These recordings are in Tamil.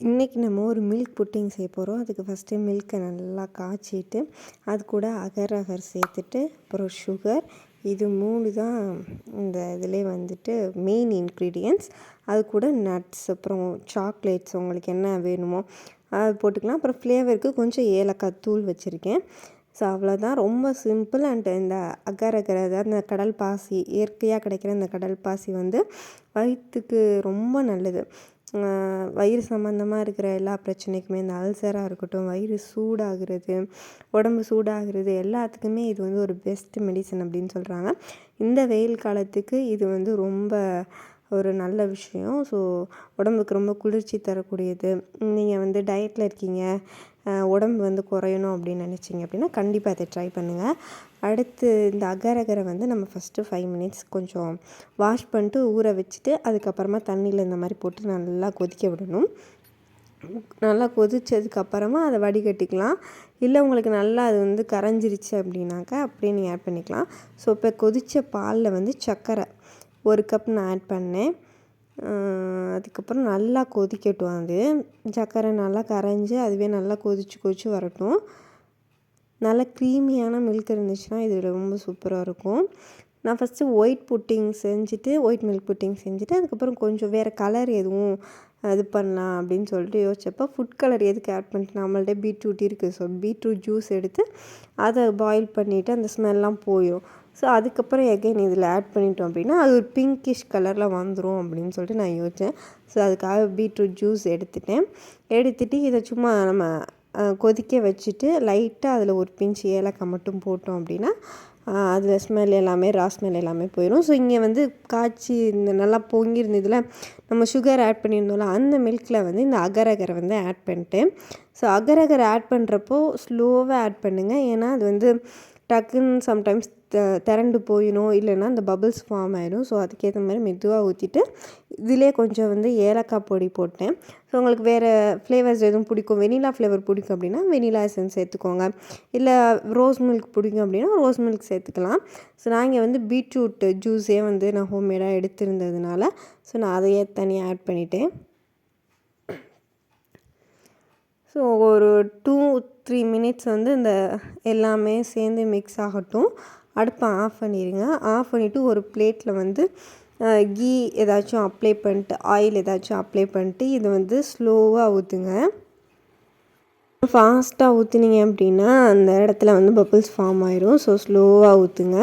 இன்றைக்கி நம்ம ஒரு மில்க் புட்டிங் செய்ய போகிறோம். அதுக்கு ஃபஸ்ட்டு மில்க்கை நல்லா காய்ச்சிட்டு அது கூட அகர் அகர் சேர்த்துட்டு அப்புறம் சுகர், இது 3 தான் இந்த இதிலே வந்துட்டு மெயின் இன்க்ரீடியன்ட்ஸ். அது கூட நட்ஸ், அப்புறம் சாக்லேட்ஸ் உங்களுக்கு என்ன வேணுமோ அது போட்டுக்கலாம். அப்புறம் ஃப்ளேவருக்கு கொஞ்சம் ஏலக்காய் தூள் வச்சுருக்கேன். ஸோ அவ்வளோதான், ரொம்ப சிம்பிள். அண்ட் இந்த அகர் அகர், அதாவது இந்த கடல் பாசி, இயற்கையாக கிடைக்கிற இந்த கடல் பாசி வந்து வயிற்றுக்கு ரொம்ப நல்லது. வயிறு சம்மந்தமாக இருக்கிற எல்லா பிரச்சனைக்குமே, இந்த அல்சராக இருக்கட்டும், வயிறு சூடாகிறது, உடம்பு சூடாகிறது, எல்லாத்துக்குமே இது வந்து ஒரு பெஸ்ட் மெடிசன் அப்படின்னு சொல்கிறாங்க. இந்த வெயில் காலத்துக்கு இது வந்து ரொம்ப ஒரு நல்ல விஷயம். ஸோ உடம்புக்கு ரொம்ப குளிர்ச்சி தரக்கூடியது. நீங்கள் வந்து டயட்டில் இருக்கீங்க, உடம்பு வந்து குறையணும் அப்படின்னு நினச்சிங்க அப்படின்னா கண்டிப்பாக அதை ட்ரை பண்ணுங்கள். அடுத்து இந்த அகர் அகரை வந்து நம்ம ஃபஸ்ட்டு 5 மினிட்ஸ் கொஞ்சம் வாஷ் பண்ணிட்டு ஊற வச்சுட்டு அதுக்கப்புறமா தண்ணியில் இந்த மாதிரி போட்டு நல்லா கொதிக்க விடணும். நல்லா கொதித்ததுக்கப்புறமா அதை வடிகட்டிக்கலாம். இல்லை உங்களுக்கு நல்லா அது வந்து கரைஞ்சிருச்சு அப்படின்னாக்கா அப்படியே நீங்கள் ஆட் பண்ணிக்கலாம். ஸோ இப்போ கொதித்த பாலில் வந்து சர்க்கரை 1 கப் நான் ஆட் பண்ணேன். அதுக்கப்புறம் நல்லா கொதிக்கட்டும். அது சர்க்கரை நல்லா கரைஞ்சி அதுவே நல்லா கொதிச்சு வரட்டும். நல்லா க்ரீமியான மில்க் இருந்துச்சுன்னா இது ரொம்ப சூப்பராக இருக்கும். நான் ஃபஸ்ட்டு ஒயிட் மில்க் புட்டிங் செஞ்சுட்டு அதுக்கப்புறம் கொஞ்சம் வேறு கலர் எதுவும் இது பண்ணலாம் அப்படின்னு சொல்லிட்டு யோசிச்சப்போ ஃபுட் கலர் எதுக்கு ஆட் பண்ணிட்டு, நம்மள்ட்ட பீட்ரூட் இருக்குது. ஸோ பீட்ரூட் ஜூஸ் எடுத்து அதை பாயில் பண்ணிவிட்டு அந்த ஸ்மெல்லாம் போயிடும். ஸோ அதுக்கப்புறம் எகைன் இதில் ஆட் பண்ணிட்டோம் அப்படின்னா அது ஒரு பிங்கிஷ் கலரில் வந்துடும் அப்படின்னு சொல்லிட்டு நான் யோசித்தேன். ஸோ அதுக்காக பீட்ரூட் ஜூஸ் எடுத்துகிட்டு இதை சும்மா நம்ம கொதிக்க வச்சுட்டு லைட்டாக அதில் ஒரு பிஞ்ச் ஏலக்காய் மட்டும் போட்டோம் அப்படின்னா அதில் ஸ்மெல் எல்லாமே ஸ்மெல் எல்லாமே போயிடும். ஸோ இங்கே வந்து காய்ச்சி இந்த நல்லா பொங்கியிருந்ததில் நம்ம சுகர் ஆட் பண்ணியிருந்தோம்ல, அந்த மில்கில் வந்து இந்த அகர் அகரை வந்து ஆட் பண்ணிட்டேன். ஸோ அகர் அகரை ஆட் பண்ணுறப்போ ஸ்லோவாக ஆட் பண்ணுங்கள். ஏன்னா அது வந்து டக்குன்னு சம்டைம்ஸ் திரண்டு போயிடும், இல்லைன்னா அந்த பபிள்ஸ் ஃபார்ம் ஆகிடும். ஸோ அதுக்கேற்ற மாதிரி மெதுவாக ஊற்றிட்டு இதிலே கொஞ்சம் வந்து ஏலக்காய் பொடி போட்டேன். ஸோ உங்களுக்கு வேறு ஃப்ளேவர்ஸ் எதுவும் பிடிக்கும், வெனிலா ஃப்ளேவர் பிடிக்கும் அப்படின்னா வெனிலா எசன்ஸ் சேர்த்துக்கோங்க. இல்லை ரோஸ் மில்க் பிடிக்கும் அப்படின்னா ரோஸ் மில்க் சேர்த்துக்கலாம். ஸோ நான் இங்கே வந்து பீட்ரூட் ஜூஸே வந்து நான் ஹோம்மேடாக எடுத்திருந்ததுனால ஸோ நான் அதையே தனியாக ஆட் பண்ணிட்டேன். ஸோ ஒரு 2-3 மினிட்ஸ் வந்து இந்த எல்லாமே சேர்ந்து மிக்ஸ் ஆகட்டும். அடுப்பை ஆஃப் பண்ணிடுங்க. ஆஃப் பண்ணிவிட்டு ஒரு பிளேட்டில் வந்து கீ ஏதாச்சும் அப்ளை பண்ணிட்டு, ஆயில் ஏதாச்சும் அப்ளை பண்ணிட்டு இது வந்து ஸ்லோவாக ஊற்றுங்க. ஃபாஸ்ட்டாக ஊற்றுனீங்க அப்படின்னா அந்த இடத்துல வந்து பபிள்ஸ் ஃபார்ம் ஆயிடும். ஸோ ஸ்லோவாக ஊற்றுங்க.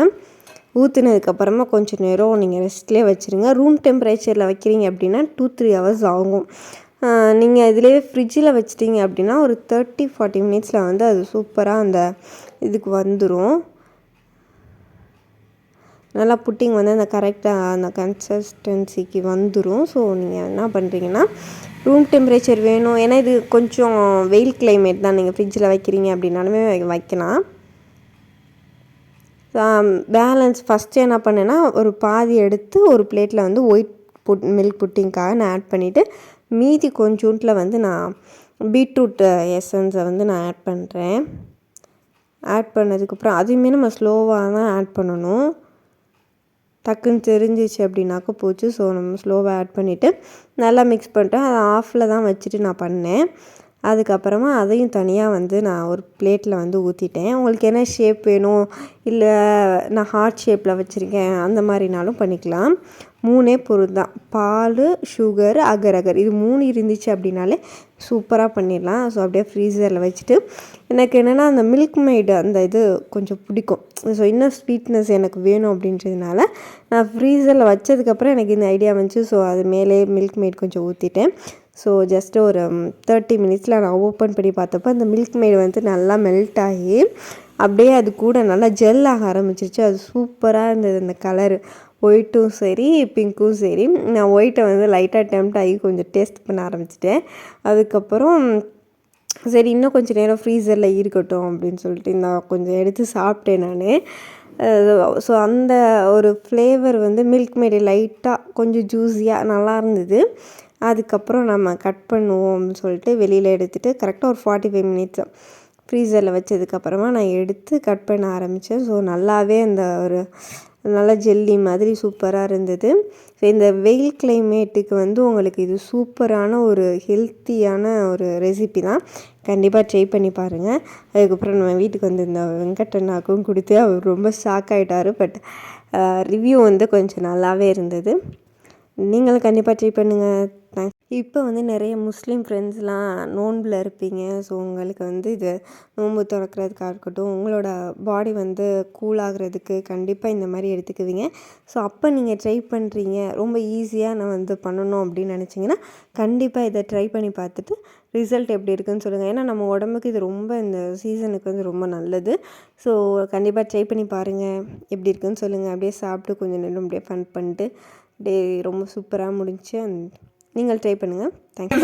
ஊற்றுனதுக்கப்புறமா கொஞ்சம் நேரம் நீங்கள் ரெஸ்ட்லேயே வச்சுருங்க. ரூம் டெம்பரேச்சரில் வைக்கிறீங்க அப்படின்னா 2-3 ஹவர்ஸ் ஆகும். நீங்கள் இதிலே ஃப்ரிட்ஜில் வச்சிட்டிங்க அப்படின்னா ஒரு 30-40 மினிட்ஸில் வந்து அது சூப்பராக அந்த இதுக்கு வந்துடும். நல்லா புட்டிங் வந்து அந்த கரெக்டாக அந்த கன்சிஸ்டன்சிக்கு வந்துடும். ஸோ நீங்கள் என்ன பண்ணுறீங்கன்னா ரூம் டெம்பரேச்சர் வேணும், ஏன்னா இது கொஞ்சம் வெயில் கிளைமேட் தான். நீங்கள் ஃப்ரிட்ஜில் வைக்கிறீங்க அப்படின்னாலுமே வைக்கலாம். பேலன்ஸ் ஃபஸ்ட்டு என்ன பண்ணேன்னா ஒரு பாதி எடுத்து ஒரு பிளேட்டில் வந்து ஒயிட் மில்க் புட்டிங்காக நான் ஆட் பண்ணிவிட்டு மீதி கொஞ்சோண்டில் வந்து நான் பீட்ரூட் எசன்ஸை வந்து நான் ஆட் பண்ணுறேன். ஆட் பண்ணதுக்கப்புறம் அதையுமே நம்ம ஸ்லோவாக தான் ஆட் பண்ணணும். டக்குன்னு தெரிஞ்சிச்சு அப்படின்னாக்கா போச்சு. ஸோ நம்ம ஸ்லோவாக ஆட் பண்ணிவிட்டு நல்லா மிக்ஸ் பண்ணிட்டேன். அதை ஆஃபில் தான் வச்சுட்டு நான் பண்ணேன். அதுக்கப்புறமா அதையும் தனியாக வந்து நான் ஒரு பிளேட்டில் வந்து ஊற்றிட்டேன். உங்களுக்கு என்ன ஷேப் வேணும், இல்லை நான் ஹார்ட் ஷேப்பில் வச்சுருக்கேன் அந்த மாதிரினாலும் பண்ணிக்கலாம். 3 பொருள் தான், பால், சுகர், அகர் அகர், இது 3 இருந்துச்சு அப்படின்னாலே சூப்பராக பண்ணிடலாம். ஸோ அப்படியே ஃப்ரீசரில் வச்சுட்டு எனக்கு என்னென்னா அந்த மில்க் மெய்டு அந்த இது கொஞ்சம் பிடிக்கும். ஸோ இன்னும் ஸ்வீட்னஸ் எனக்கு வேணும் அப்படின்றதுனால நான் ஃப்ரீசரில் வச்சதுக்கப்புறம் எனக்கு இந்த ஐடியா வந்துச்சு. ஸோ அது மேலே மில்க் மெய்ட் கொஞ்சம் ஊற்றிட்டேன். ஸோ ஜஸ்ட்டு ஒரு 30 மினிட்ஸில் நான் ஓப்பன் பண்ணி பார்த்தப்போ அந்த மில்க் மெய்டு வந்து நல்லா மெல்ட் ஆகி அப்படியே அது கூட நல்லா ஜெல் ஆக ஆரம்பிச்சிருச்சு. அது சூப்பராக இருந்தது. அந்த கலரு ஒயிட்டும் சரி பிங்க்கும் சரி. நான் ஒயிட்டை வந்து லைட்டாக டெம்ப்ட் ஆகி கொஞ்சம் டேஸ்ட் பண்ண ஆரம்பிச்சிட்டேன். அதுக்கப்புறம் சரி இன்னும் கொஞ்சம் நேரம் ஃப்ரீசரில் இருக்கட்டும் அப்படின்னு சொல்லிட்டு நான் கொஞ்சம் எடுத்து சாப்பிட்டேன் நான். ஸோ அந்த ஒரு ஃப்ளேவர் வந்து மில்க் மேடு லைட்டாக கொஞ்சம் ஜூஸியாக நல்லா இருந்தது. அதுக்கப்புறம் நம்ம கட் பண்ணுவோம் அப்படின்னு சொல்லிட்டு வெளியில் எடுத்துகிட்டு கரெக்டாக ஒரு 45 மினிட்ஸ் ஃப்ரீசரில் வச்சதுக்கப்புறமா நான் எடுத்து கட் பண்ண ஆரம்பித்தேன். ஸோ நல்லாவே அந்த ஒரு நல்லா ஜெல்லி மாதிரி சூப்பராக இருந்தது. ஸோ இந்த வெயில் கிளைமேட்டுக்கு வந்து உங்களுக்கு இது சூப்பரான ஒரு ஹெல்த்தியான ஒரு ரெசிபி தான். கண்டிப்பாக ட்ரை பண்ணி பாருங்கள். அதுக்கப்புறம் நம்ம வீட்டுக்கு வந்து இந்த வெங்கட்டண்ணாக்கும் கொடுத்து அவர் ரொம்ப ஷாக் ஆகிட்டார். பட் ரிவ்யூ வந்து கொஞ்சம் நல்லாவே இருந்தது. நீங்களும் கண்டிப்பாக ட்ரை பண்ணுங்கள். தேங்க்ஸ். இப்போ வந்து நிறைய முஸ்லீம் ஃப்ரெண்ட்ஸ்லாம் நோன்பில் இருப்பீங்க. ஸோ உங்களுக்கு வந்து இது நோன்பு திறக்கிறதுக்காக இருக்கட்டும், உங்களோட பாடி வந்து கூலாகிறதுக்கு கண்டிப்பாக இந்த மாதிரி எடுத்துக்குவீங்க. ஸோ அப்போ நீங்கள் ட்ரை பண்ணுறீங்க, ரொம்ப ஈஸியாக நான் வந்து பண்ணணும் அப்படின்னு நினச்சிங்கன்னா கண்டிப்பாக இதை ட்ரை பண்ணி பார்த்துட்டு ரிசல்ட் எப்படி இருக்குதுன்னு சொல்லுங்கள். ஏன்னா நம்ம உடம்புக்கு இது ரொம்ப இந்த சீசனுக்கு வந்து ரொம்ப நல்லது. ஸோ கண்டிப்பாக ட்ரை பண்ணி பாருங்கள், எப்படி இருக்குதுன்னு சொல்லுங்கள். அப்படியே சாப்பிட்டு கொஞ்சம் நேரம் அப்படியே ஃபன் பண்ணிட்டு டே ரொம்ப சூப்பராக முடிஞ்சு. நீங்கள் ட்ரை பண்ணுங்கள். தேங்க்யூ.